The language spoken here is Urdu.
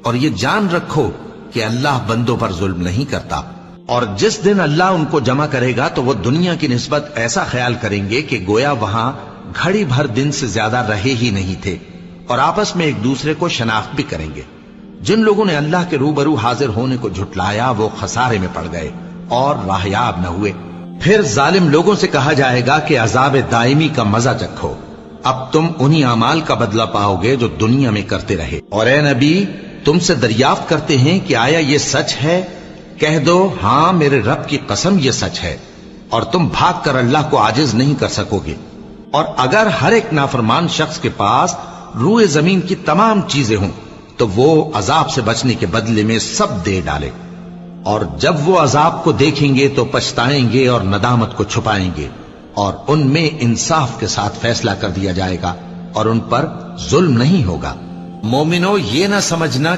اور یہ جان رکھو کہ اللہ بندوں پر ظلم نہیں کرتا۔ اور جس دن اللہ ان کو جمع کرے گا تو وہ دنیا کی نسبت ایسا خیال کریں گے کہ گویا وہاں گھڑی بھر دن سے زیادہ رہے ہی نہیں تھے، اور آپس میں ایک دوسرے کو شناخت بھی کریں گے۔ جن لوگوں نے اللہ کے روبرو حاضر ہونے کو جھٹلایا وہ خسارے میں پڑ گئے اور راہیاب نہ ہوئے۔ پھر ظالم لوگوں سے کہا جائے گا کہ عذاب دائمی کا مزہ چکھو، اب تم انہی اعمال کا بدلہ پاؤ گے جو دنیا میں کرتے رہے۔ اور اے نبی، تم سے دریافت کرتے ہیں کہ آیا یہ سچ ہے؟ کہہ دو ہاں میرے رب کی قسم یہ سچ ہے، اور تم بھاگ کر اللہ کو عاجز نہیں کر سکو گے۔ اور اگر ہر ایک نافرمان شخص کے پاس روئے زمین کی تمام چیزیں ہوں تو وہ عذاب سے بچنے کے بدلے میں سب دے ڈالے، اور جب وہ عذاب کو دیکھیں گے تو پچھتائیں گے اور ندامت کو چھپائیں گے، اور ان میں انصاف کے ساتھ فیصلہ کر دیا جائے گا اور ان پر ظلم نہیں ہوگا۔ مومنو، یہ نہ سمجھنا